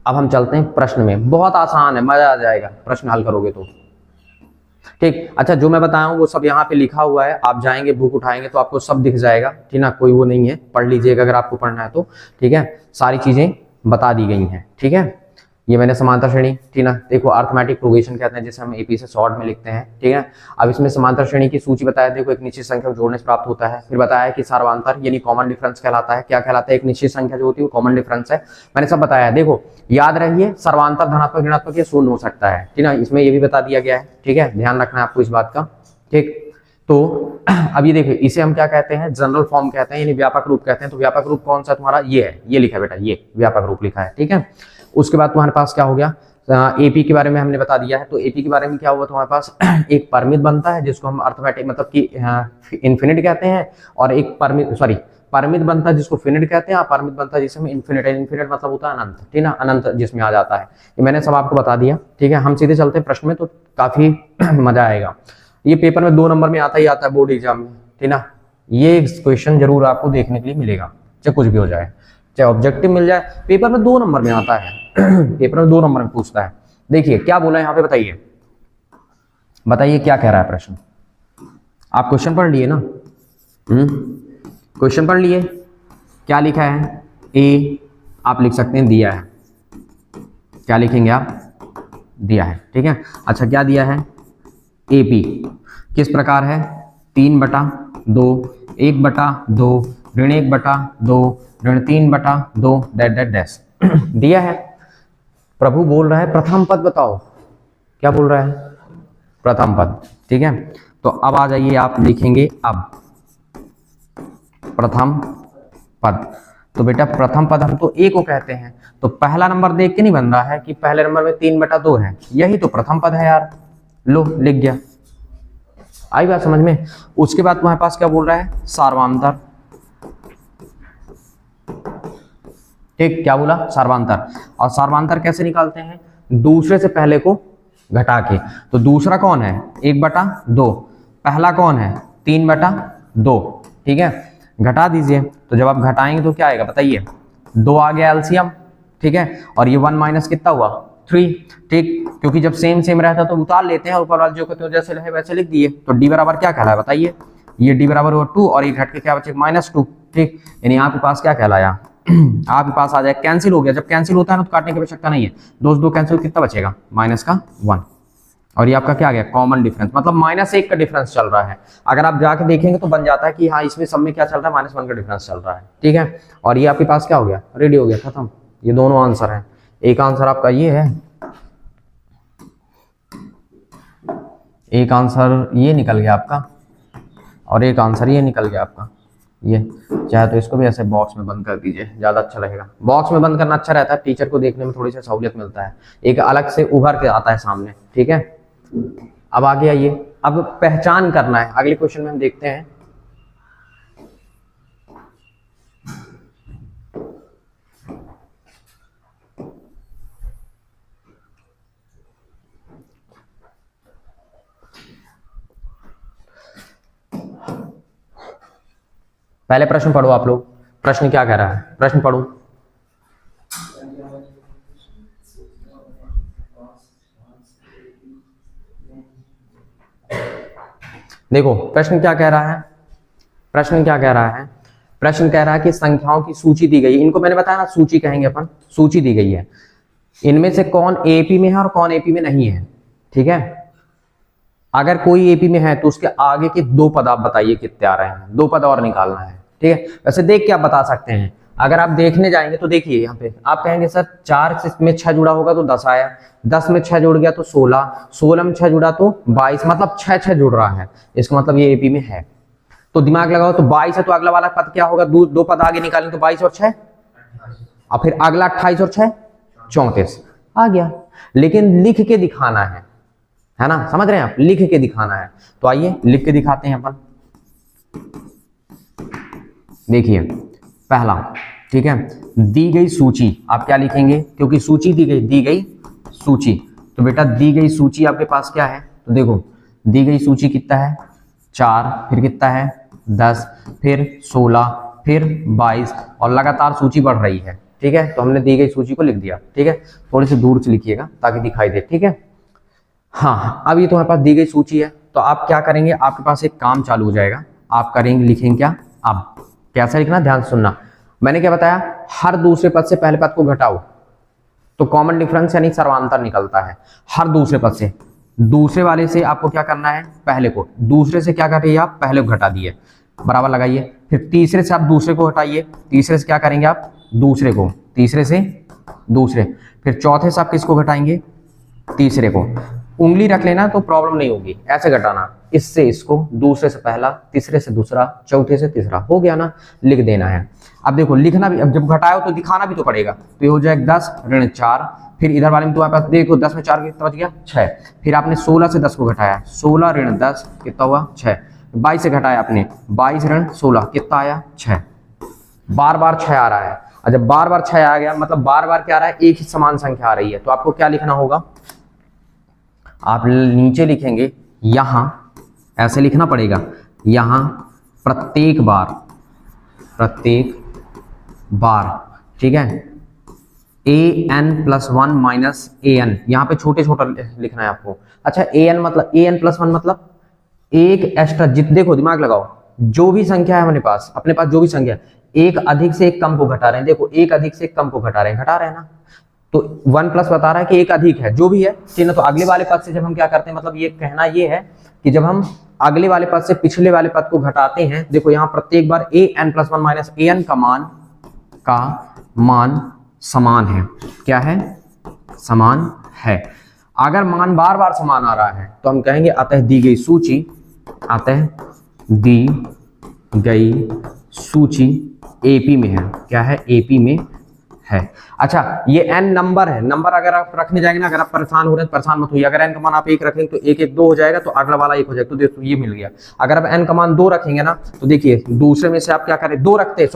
अब हम चलते हैं प्रश्न में। बहुत आसान है, मजा आ जाएगा प्रश्न हल करोगे तो, ठीक। अच्छा जो मैं बताया हूँ वो सब यहाँ पे लिखा हुआ है, आप जाएंगे बुक उठाएंगे तो आपको सब दिख जाएगा, ठीक ना, कोई वो नहीं है, पढ़ लीजिएगा अगर आपको पढ़ना है तो, ठीक है। सारी चीजें बता दी गई हैं, ठीक है। ये मैंने समांतर श्रेणी, ठीक ना, देखो अर्थमेटिक प्रोग्रेशन कहते हैं जिसे हम एपी से शॉर्ट में लिखते हैं, ठीक है। अब इसमें समांतर श्रेणी की सूची बताया, देखो एक निश्चित संख्या को जोड़ने से प्राप्त होता है। फिर बताया कि सार्वंतर यानी कॉमन डिफरेंस कहलाता है। क्या कहलाता है? एक निश्चित संख्या जो होती है वो कॉमन डिफरेंस है। मैंने सब बताया है। देखो याद रहिए, सर्वांतर धनात्मक ऋणात्मक या शून्य हो सकता है, ठीक ना, इसमें ये भी बता दिया गया है, ठीक है, ध्यान रखना है आपको इस बात का, ठीक। तो अब ये देखिए, इसे हम क्या कहते हैं? जनरल फॉर्म कहते हैं, यानी व्यापक रूप कहते हैं। तो व्यापक रूप कौन सा तुम्हारा? ये है, ये लिखा है बेटा, ये व्यापक रूप लिखा है, ठीक है। उसके बाद तुम्हारे पास क्या हो गया? एपी के बारे में हमने बता दिया है। तो एपी के बारे में क्या हुआ तुम्हारे पास? एक परिमित बनता है जिसको हम अर्थमेटिक मतलब कि इन्फिनिट कहते हैं, और एक परिमित बनता है जिसको फिनिट कहते हैं, अपरिमित बनता है जिसे हम इन्फिनिट। इन्फिनिट मतलब होता है अनंत, ठीक ना, अनंत जिसमें आ जाता है। ये मैंने सब आपको बता दिया, ठीक है। हम सीधे चलते हैं प्रश्न में, तो काफी मजा आएगा। ये पेपर में 2 नंबर में आता ही आता है बोर्ड एग्जाम में, ठीक ना। ये क्वेश्चन जरूर आपको देखने के लिए मिलेगा, चाहे कुछ भी हो जाए, चाहे ऑब्जेक्टिव मिल जाए, पेपर में 2 नंबर में आता है। पेपर में 2 नंबर में पूछता है। देखिए क्या बोला है यहाँ पे, बताइए बताइए क्या कह रहा है प्रश्न। आप क्वेश्चन पढ़ लिए ना? क्वेश्चन पढ़ लिए? क्या लिखा है? ए आप लिख सकते हैं दिया है। क्या लिखेंगे आप? दिया है, ठीक है। अच्छा क्या दिया है? एपी किस प्रकार है? 3/2, 1/2, ऋण 1/2, ऋण 3/2 डैश दिया है। प्रभु बोल रहा है प्रथम पद बताओ। क्या बोल रहा है? प्रथम पद, ठीक है। तो अब आ जाइए, आप लिखेंगे अब प्रथम पद। तो बेटा प्रथम पद हम तो ए को कहते हैं, तो पहला नंबर देख के नहीं बन रहा है कि पहले नंबर में 3/2 है, यही तो प्रथम पद है यार। लो लिख गया, आई बात समझ में। उसके बाद तुम्हारे पास क्या बोल रहा है? सार्वांतर, ठीक, क्या बोला? सार्वांतर। और सार्वांतर कैसे निकालते हैं? दूसरे से पहले को घटा के। तो दूसरा कौन है? 1/2, पहला कौन है? 3/2, ठीक है, घटा दीजिए। तो जब आप घटाएंगे तो क्या आएगा बताइए? 2 आ गया एलसीएम, ठीक है। और ये 1 माइनस कितना हुआ? 3, ठीक। क्योंकि जब सेम सेम रहता तो उतार लेते हैं, ऊपर वाले जो कहते हो जैसे रहे वैसे लिख दिए। तो डी बराबर क्या कहलाया बताइए? ये डी बराबर हुआ 2 और ये घट के क्या बचे? -2, ठीक। यानी आपके पास क्या कहलाया? आपके पास आ जाए कैंसिल हो गया। जब कैंसिल होता है ना तो काटने की आवश्यकता नहीं है। दो कैंसिल, कितना बचेगा? -1। और ये आपका क्या आ गया? कॉमन डिफरेंस, मतलब -1 का डिफरेंस चल रहा है। अगर आप जाके देखेंगे तो बन जाता है कि हाँ इसमें सब में क्या चल रहा है? -1 का डिफरेंस चल रहा है, ठीक है। और ये आपके पास क्या हो गया? रेडी हो गया, खत्म। ये दोनों आंसर हैं। एक आंसर आपका ये है, एक आंसर ये निकल गया आपका, और एक आंसर ये निकल गया आपका। ये चाहे तो इसको भी ऐसे बॉक्स में बंद कर दीजिए, ज़्यादा अच्छा रहेगा। बॉक्स में बंद करना अच्छा रहता है, टीचर को देखने में थोड़ी सी सहूलियत मिलता है, एक अलग से उभर के आता है सामने, ठीक है। अब आगे आइए, अब पहचान करना है। अगले क्वेश्चन में हम देखते हैं। पहले प्रश्न पढ़ो आप लोग। प्रश्न क्या कह रहा है? प्रश्न पढ़ो। देखो प्रश्न क्या कह रहा है? प्रश्न क्या कह रहा है? प्रश्न कह रहा है कि संख्याओं की सूची दी गई है। इनको मैंने बताया ना, सूची कहेंगे अपन, सूची दी गई है। इनमें से कौन एपी में है और कौन एपी में नहीं है, ठीक है। अगर कोई एपी में है तो उसके आगे के 2 पद आप बताइए कितने आ रहे हैं। 2 पद और निकालना है, ठीक है। वैसे देख के आप बता सकते हैं। अगर आप देखने जाएंगे तो देखिए यहाँ पे आप कहेंगे सर 4 में 6 जुड़ा होगा तो 10 आया, 10 में 6 जुड़ गया तो 16, 16 में 6 जुड़ा तो 22, मतलब 6 जुड़ रहा है। इसका मतलब ये एपी में है। तो दिमाग लगाओ, तो 22 है तो अगला वाला पद क्या होगा? 2 पद आगे निकालें तो 22 और 6, और फिर अगला 28 और 6 34 आ गया। लेकिन लिख के दिखाना है ना, समझ रहे हैं आप? लिख के दिखाना है। तो आइए लिख के दिखाते हैं अपन। देखिए पहला, ठीक है, दी गई सूची। आप क्या लिखेंगे? क्योंकि सूची दी गई सूची। तो बेटा दी गई सूची आपके पास क्या है? तो देखो दी गई सूची कितना है? 4, फिर कितना है? 10, फिर 16, फिर 22, और लगातार सूची बढ़ रही है, ठीक है। तो हमने दी गई सूची को लिख दिया, ठीक है। थोड़ी सी दूर से लिखिएगा ताकि दिखाई दे, ठीक है। हाँ, अब ये तुम्हारे पास दी गई सूची है, तो आप क्या करेंगे? आपके पास एक काम चालू हो जाएगा। आप करेंगे, लिखेंगे क्या? अब कैसा लिखना, ध्यान सुनना। मैंने क्या बताया? हर दूसरे पद से पहले पद को घटाओ, तो कॉमन डिफरेंस यानी सर्वांतर निकलता है हर दूसरे पद से। दूसरे वाले से आपको क्या करना है, पहले को, दूसरे से क्या करिए आप, पहले को घटा दिए, बराबर लगाइए। फिर तीसरे से आप दूसरे को हटाइए, तीसरे से क्या करेंगे आप, दूसरे को, तीसरे से दूसरे, फिर चौथे से आप किसको घटाएंगे, तीसरे को। उंगली रख लेना तो प्रॉब्लम नहीं होगी, ऐसे घटाना, इससे इसको, दूसरे से पहला, तीसरे से दूसरा, चौथे से तीसरा, हो गया ना, लिख देना है। अब देखो लिखना भी, अब जब घटाओ तो दिखाना भी तो पड़ेगा, तो ये हो जाएगा 10 ऋण 4, फिर इधर वाले में तुम्हारे पास देखो 10 में 4 कितना बच गया 6, फिर आपने 16 से 10 को घटाया, 16 ऋण 10 कितना हुआ 6, 22 से घटाया आपने, 22 ऋण 16 कितना आया 6, बार बार 6 आ रहा है। और जब बार बार 6 आ गया मतलब बार बार क्या आ रहा है, एक ही समान संख्या आ रही है, तो आपको क्या लिखना होगा, आप नीचे लिखेंगे, यहां ऐसे लिखना पड़ेगा, यहां प्रत्येक बार, ठीक है, an+1 माइनस an, यहाँ पे छोटे छोटा लिखना है आपको। अच्छा an मतलब an+1 मतलब एक एक्स्ट्रा, देखो दिमाग लगाओ, जो भी संख्या है अपने पास जो भी संख्या, एक अधिक से एक कम को घटा रहे हैं, देखो एक अधिक से एक कम को घटा रहे हैं ना, तो 1+ बता रहा है कि एक अधिक है, जो भी है ठीक है। तो अगले वाले पद से जब हम क्या करते हैं, मतलब ये कहना ये है कि जब हम अगले वाले पद से पिछले वाले पद को घटाते हैं, देखो यहाँ प्रत्येक बार an+1 माइनस an का मान समान है, क्या है, समान है। अगर मान बार बार समान आ रहा है तो हम कहेंगे अतः दी गई सूची AP में है, क्या है, AP में है। अच्छा ये n नंबर है, नंबर अगर आप रखने जाएंगे ना, अगर आप परेशान हो रहे हैं परेशान मत होइए, अगर n का मान आप 1 रखेंगे तो 1 1 2 हो जाएगा, तो अगला वाला 1 हो जाएगा, तो देखो ये मिल गया। अगर आप n का मान 2 रखेंगे ना, तो देखिए दूसरे में से आप क्या करें, 2 रखते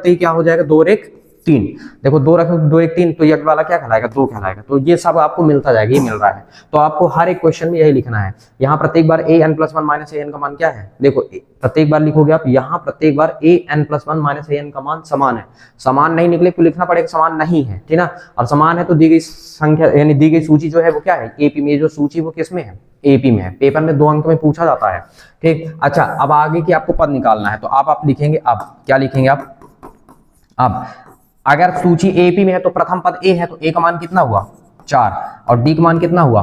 ही क्या हो जाएगा, 2 और 1 3, देखो 2 रखो 2 1 3, तो ये वाला क्या कहलाएगा, 2 कहलाएगा। तो ये सब आपको मिलता जाएगा, ये मिल रहा है। तो आपको हर एक क्वेश्चन में यही लिखना है, यहाँ प्रत्येक बार an+1 माइनस an का मान क्या है, देखो प्रत्येक बार लिखोगे आप, यहाँ प्रत्येक बार an+1 माइनस an का मान समान है, समान नहीं निकले तो लिखना पड़ेगा समान नहीं है, ठीक ना। और समान है तो दी गई संख्या यानी दी गई सूची जो है वो क्या है, AP में, जो सूची वो किस में है, AP में है। पेपर में 2 अंक में पूछा जाता है, ठीक। अच्छा अब आगे की आपको पद निकालना है, तो आप लिखेंगे, अब क्या लिखेंगे आप, अब अगर सूची AP में है तो प्रथम पद A है, तो A का मान कितना हुआ 4 और D का मान कितना हुआ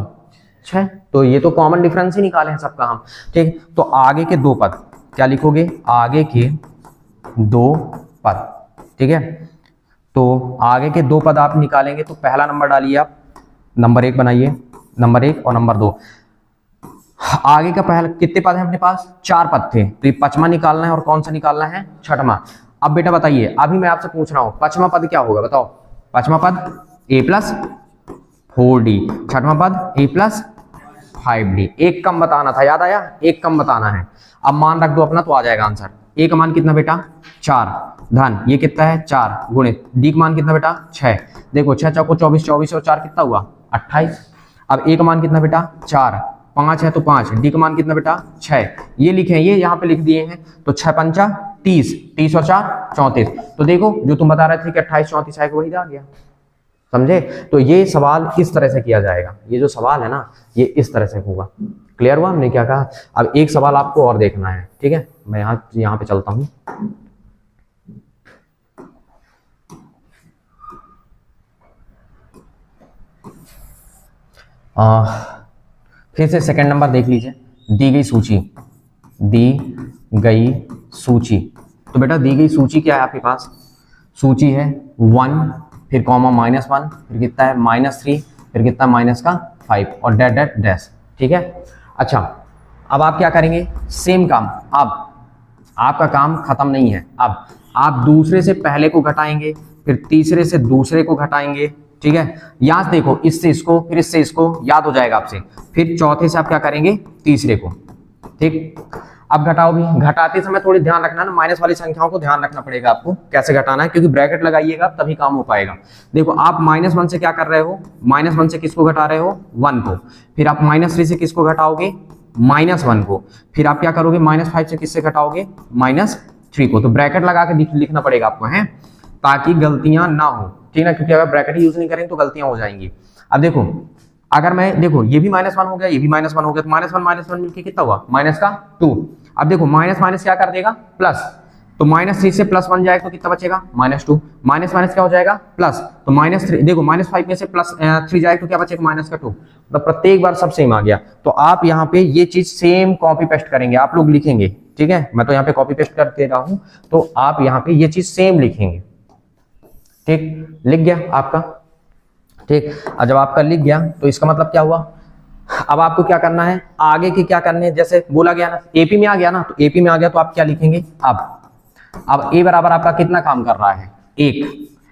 6, तो ये तो कॉमन डिफरेंस ही निकाले हैं सबका हम, ठीक। तो आगे के 2 पद क्या लिखोगे, आगे के 2 पद, ठीक है। तो आगे के 2 पद आप निकालेंगे, तो पहला नंबर डालिए आप, नंबर 1 बनाइए, नंबर 1 और नंबर 2। आगे का पहला कितने पद हैं अपने पास, 4 पद थे, तो ये 5वां निकालना है और कौन सा निकालना है, 6वां। अब बेटा बताइए, अभी मैं आपसे पूछ रहा हूं 5वां पद क्या होगा, बताओ। 5वां पद a+4d, 6वां पद a+5d। एक कम बताना था, याद आया, एक कम बताना है। अब मान रख दो अपना तो आ जाएगा आंसर। a का मान कितना बेटा 4, धन ये कितना है 4 गुणित d का मान कितना बेटा 6, देखो 6 चौको 24, 24 और 4 कितना हुआ 28। अब a का मान कितना बेटा 4, 5 है तो 5, d का मान कितना बेटा 6, ये लिखे हैं, ये यहाँ पे लिख दिए हैं, तो 6 पंचा 30, 30 और 4 34। तो देखो जो तुम बता रहे थे कि 28 34 आएगा वही आ गया, समझे। तो ये सवाल इस तरह से किया जाएगा, ये जो सवाल है ना ये इस तरह से होगा। क्लियर हुआ हमने क्या कहा। अब एक सवाल आपको और देखना है, ठीक है, मैं यहाँ पे चलता हूं। फिर से सेकंड नंबर देख लीजिए, दी गई सूची। तो बेटा दी गई सूची क्या है आपके पास, सूची है 1, फिर कॉमा -1, फिर कितना है -3, फिर कितना -5 और डैश, ठीक है। अच्छा अब आप क्या करेंगे, सेम काम, अब आपका काम खत्म नहीं है, अब आप दूसरे से पहले को घटाएंगे, फिर तीसरे से दूसरे को घटाएंगे, ठीक है। यहां से देखो, इससे इसको फिर इससे इसको, याद हो जाएगा आपसे। फिर चौथे से आप क्या करेंगे, तीसरे को, ठीक। अब घटाओ भी, घटाते समय थोड़ी ध्यान रखना ना, माइनस वाली संख्याओं को ध्यान रखना पड़ेगा आपको कैसे घटाना है, क्योंकि ब्रैकेट लगाइएगा तभी काम हो पाएगा। देखो आप -1 से क्या कर रहे हो, -1 से किसको घटा रहे हो 1 को, फिर आप -3 से किसको घटाओगे -1 को, फिर आप क्या करोगे -5 से किससे घटाओगे -3 को। तो ब्रैकेट लगा के लिखना पड़ेगा आपको, है, ताकि गलतियां ना हो, ठीक है, क्योंकि अगर ब्रैकेट यूज नहीं करेंगे तो गलतियां हो जाएंगी। अब देखो अगर मैं, देखो ये भी -1 हो गया, ये भी -1 हो गया, तो -1 मिलके कितना हुआ -2। अब देखो माइनस माइनस क्या कर देगा प्लस, तो -3 से +1 जाएगा तो कितना बचेगा, -2, माइनस माइनस क्या हो जाएगा प्लस, तो -3, देखो -5 में से +3 जाएगा तो क्या बचेगा, -2। तो प्रत्येक बार सब सेम आ गया। तो आप यहाँ पे ये चीज सेम कॉपी पेस्ट करेंगे, आप लोग लिखेंगे, ठीक है, मैं तो यहाँ पे कॉपी पेस्ट कर दे रहा हूं, तो आप यहाँ पे ये चीज सेम लिखेंगे। ठीक, लिख गया आपका, ठीक। और जब आपका लिख गया तो इसका मतलब क्या हुआ, अब आपको क्या करना है, आगे की क्या करने है, जैसे बोला गया ना एपी में आ गया ना, तो एपी में आ गया तो आप क्या लिखेंगे, अब ए बराबर आपका कितना काम कर रहा है, 1,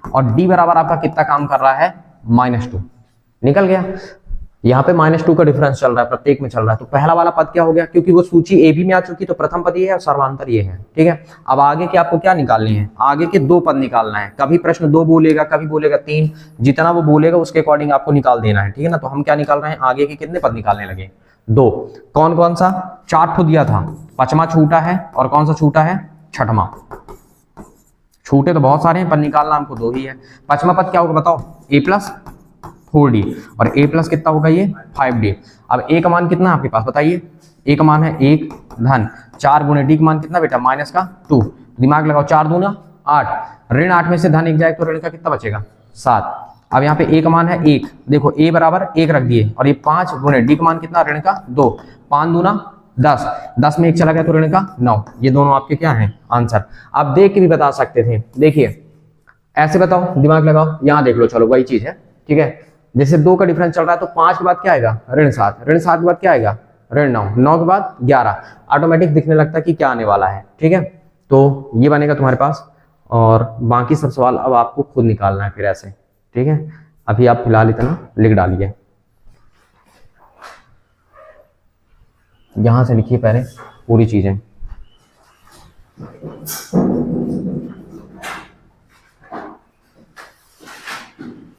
और डी बराबर आपका कितना काम कर रहा है, -2, निकल गया। यहाँ पे -2 का डिफरेंस चल रहा है, प्रत्येक में चल रहा है, तो पहला वाला पद क्या हो गया, क्योंकि वो सूची ए बी में आ चुकी तो प्रथम पद ये है और सर्वांतर ये है, ठीक है। अब आगे के आपको क्या निकालने हैं, आगे के 2 पद निकालना है, कभी प्रश्न 2 बोलेगा, कभी बोलेगा 3, जितना वो बोलेगा उसके अकॉर्डिंग आपको निकाल देना है, ठीक है ना। तो हम क्या निकाल रहे हैं, आगे के कितने पद निकालने लगे, 2, कौन कौन सा, 4 ठो दिया था, 5वां छूटा है, और कौन सा छूटा है, 6वां। छूटे तो बहुत सारे हैं पर निकालना हमको 2 ही है। 5वां पद क्या होगा बताओ, a+4d, और a+ कितना होगा ये 5d। अब a का मान कितना है आपके पास बताइए, a का मान है 1 धन 4 गुणे d का मान कितना बेटा -2, दिमाग लगाओ, 4 दूना 8, ऋण 8 में से धन 1 जाए तो ऋण का कितना बचेगा 7। अब यहाँ पे a का मान है 1, देखो a बराबर 1 रख दिए, और ये 5 गुणे d का मान कितना ऋण का 2, 5 दूना 10, 10 में 1 चला गया तो ऋण का 9। ये दोनों आपके क्या हैं आंसर। आप देख के भी बता सकते थे, देखिए ऐसे बताओ, दिमाग लगाओ, यहाँ देख लो, चलो वही चीज है, ठीक है। जैसे 2 का डिफरेंस चल रहा है तो 5 के बाद क्या आएगा, ऋण 7, ऋण 7 के बाद क्या आएगा, ऋण 9, 9 के बाद 11, ऑटोमेटिक दिखने लगता है कि क्या आने वाला है, ठीक है। तो ये बनेगा तुम्हारे पास, और बाकी सब सवाल अब आपको खुद निकालना है फिर ऐसे, ठीक है। अभी आप फिलहाल इतना लिख डालिए, यहां से लिखिए पहले पूरी चीजें।